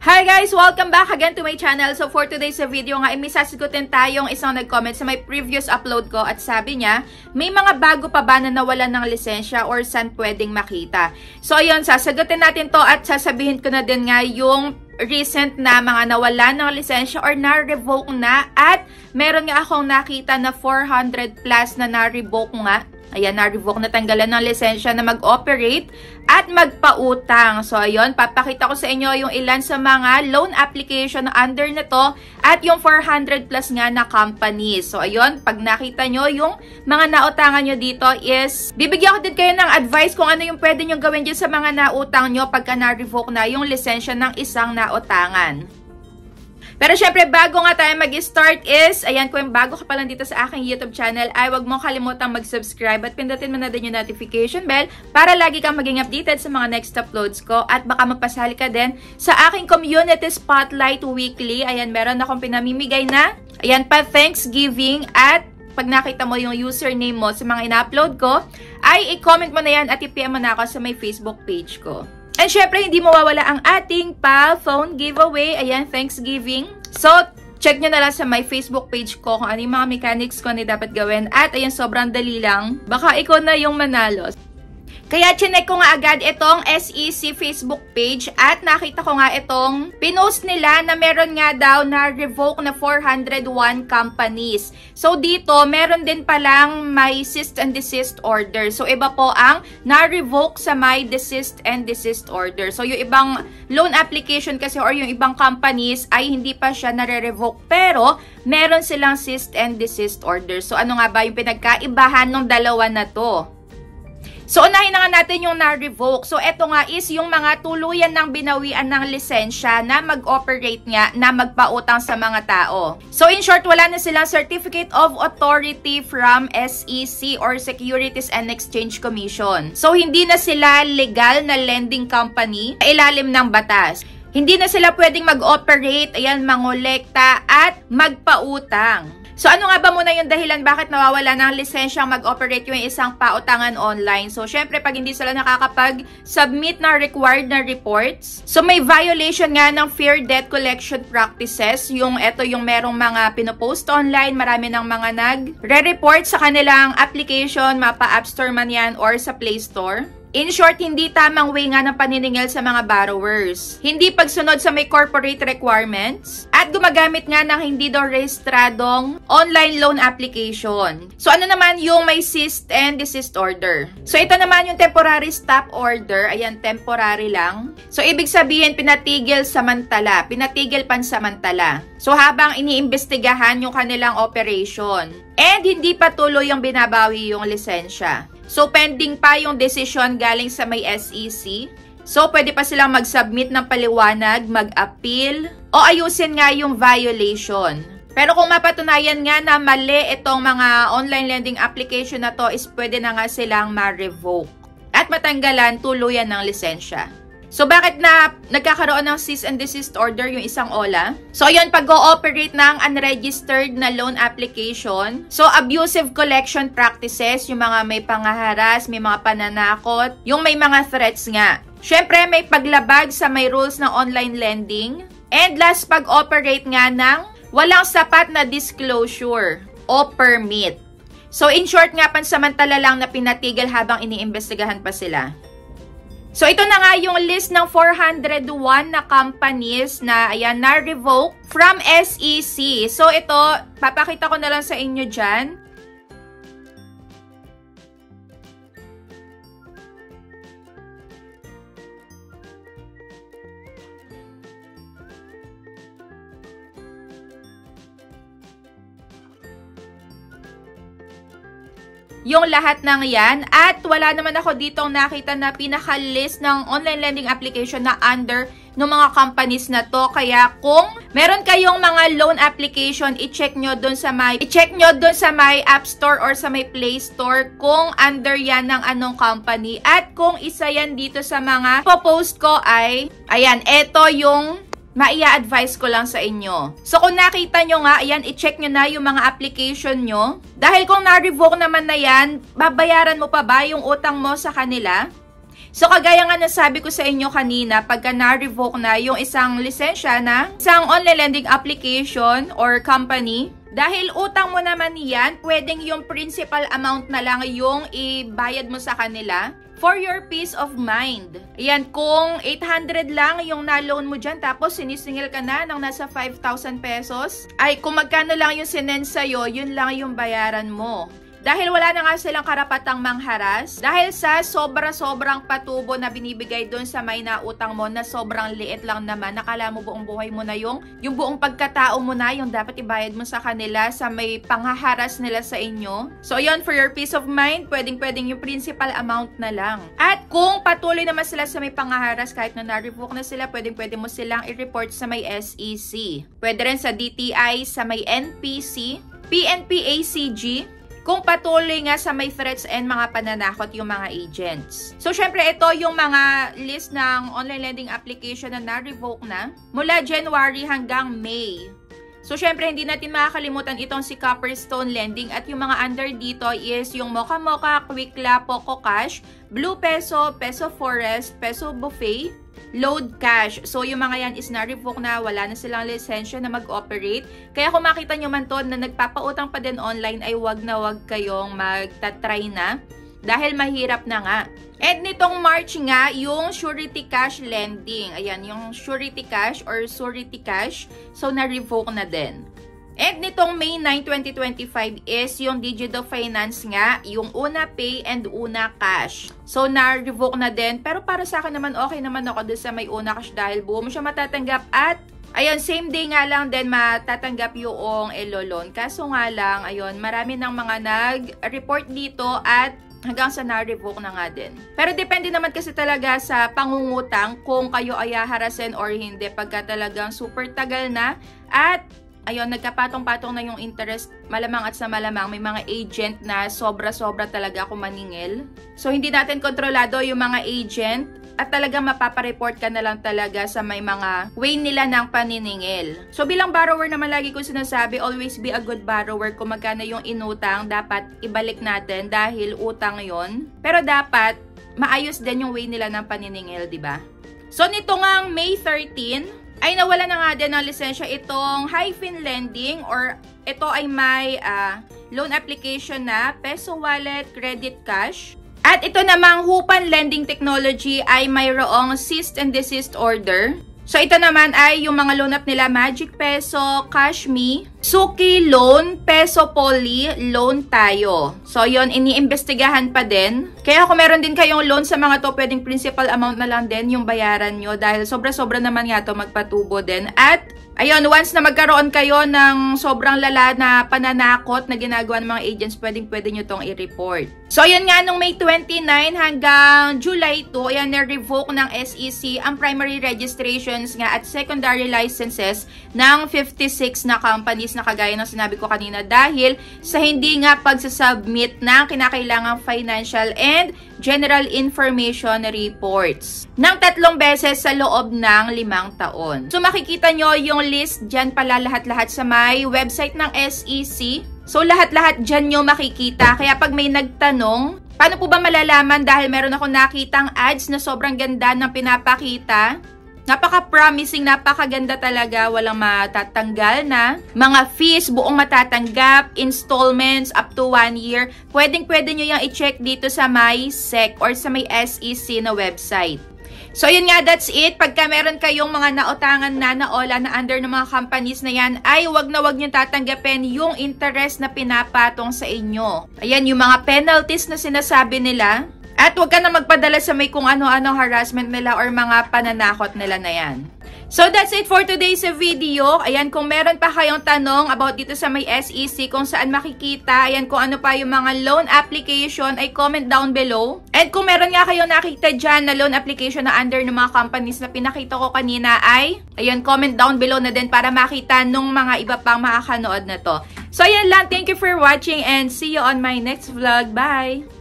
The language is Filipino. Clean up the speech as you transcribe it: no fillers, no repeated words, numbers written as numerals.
Hi guys! Welcome back again to my channel. So for today's video nga, may sasagutin tayong isang nag-comment sa my previous upload ko at sabi niya, may mga bago pa ba na nawalan ng lisensya or saan pwedeng makita? So ayun, sasagutin natin to at sasabihin ko na din nga yung recent na mga nawalan ng lisensya or na-revoke na at meron nga akong nakita na 400 plus na na-revoke nga. Ayan, na-revoke na tanggalan ng lisensya na mag-operate at magpautang. So, ayun, papakita ko sa inyo yung ilan sa mga loan application under na to at yung 400 plus nga na companies. So, ayun, pag nakita nyo yung mga nautangan nyo dito is, bibigyan ko din kayo ng advice kung ano yung pwede nyo gawin dyan sa mga nautang nyo pagka na-revoke na yung lisensya ng isang nautangan. Pero syempre, bago nga tayo mag-start is, ayan, kung bago ka pa lang dito sa aking YouTube channel, ay wag mong kalimutang mag-subscribe at pindutin mo na din yung notification bell para lagi kang maging updated sa mga next uploads ko at baka mapasali ka din sa aking Community Spotlight Weekly. Ayan, meron akong pinamimigay na, ayan pa, Thanksgiving at pag nakita mo yung username mo sa mga ina-upload ko, ay i-comment mo na yan at i-PM mo na ako sa may Facebook page ko. And syempre, hindi mawawala ang ating PAL phone giveaway. Ayan, Thanksgiving. So, check nyo na lang sa my Facebook page ko kung ano yung mga mechanics ko na dapat gawin. At ayan, sobrang dali lang. Baka ikaw na yung manalo. Kaya chinek ko nga agad itong SEC Facebook page at nakita ko nga itong pinost nila na meron nga daw na revoke na 401 companies. So dito, meron din palang may cease and desist order. So iba po ang na-revoke sa may desist and desist order. So yung ibang loan application kasi or yung ibang companies ay hindi pa siya nare-revoke pero meron silang cease and desist order. So ano nga ba yung pinagkaibahan ng dalawa na to? So, unahin na nga natin yung na-revoke. So, eto nga is yung mga tuluyan ng binawian ng lisensya na mag-operate nga, na magpautang sa mga tao. So, in short, wala na silang Certificate of Authority from SEC or Securities and Exchange Commission. So, hindi na sila legal na lending company sa ilalim ng batas. Hindi na sila pwedeng mag-operate, ayan, mangolekta at magpautang. So, ano nga ba muna yung dahilan bakit nawawala ng lisensyang mag-operate yung isang pautangan online? So, syempre, pag hindi sila nakakapag-submit na required na reports, so may violation nga ng Fair Debt Collection Practices. Yung eto yung merong mga pinopost online, marami ng mga nagre-report sa kanilang application, mapa App Store man yan or sa Play Store. In short, hindi tamang way nga ng paniningil sa mga borrowers. Hindi pagsunod sa may corporate requirements at gumagamit nga ng hindi daw rehistradong online loan application. So ano naman yung may cease and desist order? So ito naman yung temporary stop order. Ayan, temporary lang. So ibig sabihin pinatigil samantala, pinatigil pansamantala. So habang iniimbestigahan yung kanilang operation and hindi pa tuloy yung binabawi yung lisensya. So, pending pa yung desisyon galing sa may SEC. So, pwede pa silang mag-submit ng paliwanag, mag-appeal, o ayusin nga yung violation. Pero kung mapatunayan nga na mali itong mga online lending application na to, is pwede na nga silang ma-revoke at matanggalan tuluyan ng lisensya. So, bakit na nagkakaroon ng cease and desist order yung isang OLA? So, yun, pag-ooperate ng unregistered na loan application. So, abusive collection practices, yung mga may pangaharas, may mga pananakot, yung may mga threats nga. Syempre, may paglabag sa may rules ng online lending. And last, pag-operate nga ng walang sapat na disclosure o permit. So, in short nga, pansamantala lang na pinatigil habang iniimbestigahan pa sila. So, ito na nga yung list ng 401 na companies na, ayan, na-revoke from SEC. So, ito, papakita ko na lang sa inyo dyan. Yung lahat ng yan. At wala naman ako ditong nakita na pinaka-list ng online lending application na under ng mga companies na to. Kaya kung meron kayong mga loan application, i-check nyo dun sa may App Store or sa may Play Store kung under yan ng anong company. At kung isa yan dito sa mga popost ko ay, ayan, eto yung maia-advise ko lang sa inyo. So, kung nakita nyo nga, ayan, i-check nyo na yung mga application nyo. Dahil kung na-revoke naman na yan, babayaran mo pa ba yung utang mo sa kanila? So, kagaya nga nasabi ko sa inyo kanina, pagka na-revoke na yung isang lisensya na isang online lending application or company, dahil utang mo naman yan, pwedeng yung principal amount na lang yung ibayad mo sa kanila for your peace of mind. Ayan, kung 800 lang yung na-loan mo dyan, tapos sinisingil ka na ng nasa 5,000 pesos, ay kung magkano lang yung sinend sa'yo, yun lang yung bayaran mo. Dahil wala na nga silang karapatang mangharas, dahil sa sobra-sobrang patubo na binibigay doon sa may nautang mo na sobrang liit lang naman, nakala mo buong buhay mo na yung buong pagkatao mo na yung dapat ibayad mo sa kanila sa may panghaharas nila sa inyo. So, yun, for your peace of mind, pwedeng yung principal amount na lang. At kung patuloy naman sila sa may panghaharas, kahit na na-revoke na sila, pwede mo silang i-report sa may SEC. Pwede rin sa DTI, sa may NPC, PNP-ACG, kung patuloy nga sa may threats and mga pananakot yung mga agents. So, syempre, ito yung mga list ng online lending application na na-revoke na mula January hanggang May. So, syempre, hindi natin makakalimutan itong si Copperstone Lending at yung mga under dito is yung Mocha Mocha, Quickla, Poco Cash, Blue Peso, Peso Forest, Peso Buffet, Load Cash. So, yung mga yan is na-revoke na, wala na silang lisensya na mag-operate. Kaya kung makita nyo man to na nagpapautang pa din online, ay wag na wag kayong magtatry na. Dahil mahirap na nga. And nitong March nga, yung Surety Cash Lending. Ayan, yung Surety Cash or Surety Cash. So, na-revoke na din. And nitong May 9, 2025 is yung Digito Finance nga, yung Una Pay and Una Cash. So, na-revoke na din. Pero para sa akin naman, okay naman ako doon sa may Una Cash dahil buo mo siya matatanggap at ayun, same day nga lang din matatanggap yung Elo loan. Kaso nga lang, ayun, marami ng mga nag-report dito at hanggang sa na-revoke na nga din. Pero depende naman kasi talaga sa pangungutang kung kayo ay harasin or hindi pagka talagang super tagal na at ayun, nagkapatong-patong na yung interest, malamang at sa malamang may mga agent na sobra-sobra talaga kung maningil. So, hindi natin kontrolado yung mga agent at talaga mapapareport ka na lang talaga sa may mga way nila ng paniningil. So, bilang borrower naman lagi ko sinasabi, always be a good borrower. Kung magkano yung inutang, dapat ibalik natin dahil utang yon. Pero dapat maayos din yung way nila ng paniningil, di ba? So, nito ngang May 13, ay nawala na nga din ng lisensya itong Hyphen Lending or ito ay may loan application na Peso Wallet, Credit Cash. At ito namang Hupan Lending Technology ay mayroong cease and desist order. So ito naman ay yung mga loan app nila Magic Peso, Cash Me, Suki Loan, Peso Poly, Loan Tayo. So yon iniimbestigahan pa din. Kaya kung meron din kayong loan sa mga to, pwedeng principal amount na lang din yung bayaran nyo dahil sobra-sobra naman nga to magpatubo din. At ayun, once na magkaroon kayo ng sobrang lala na pananakot na ginagawa ng mga agents, pwede nyo tong i-report. So, ayun nga, nung May 29 hanggang July 2, ayan, na-revoke ng SEC ang primary registrations nga at secondary licenses ng 56 na companies na kagaya ng sinabi ko kanina dahil sa hindi nga pagsasubmit ng kinakailangang financial and general information reports ng 3 beses sa loob ng 5 taon. So, makikita nyo yung list dyan pala lahat-lahat sa may website ng SEC. So, lahat-lahat dyan nyo makikita. Kaya pag may nagtanong, paano po ba malalaman dahil meron ako nakitang ads na sobrang ganda ng pinapakita. Napaka-promising, napakaganda talaga. Walang matatanggal na mga fees, buong matatanggap, installments up to 1 year. Pwedeng-pwede nyo yung i-check dito sa may SEC or sa may SEC na website. So, yun nga, that's it. Pagka meron kayong mga nautangan na naola na under ng mga companies na yan, ay wag na wag nyo tatanggapin yung interest na pinapatong sa inyo. Ayan, yung mga penalties na sinasabi nila. At wag ka na magpadala sa may kung ano-ano harassment nila or mga pananakot nila na yan. So, that's it for today's video. Ayan, kung meron pa kayong tanong about dito sa may SEC, kung saan makikita, ayan, kung ano pa yung mga loan application, ay comment down below. And kung meron nga kayong nakita dyan na loan application na under ng mga companies na pinakita ko kanina, ay, ayan, comment down below na din para makita nung mga iba pang makakanood na to. So, ayan lang. Thank you for watching and see you on my next vlog. Bye!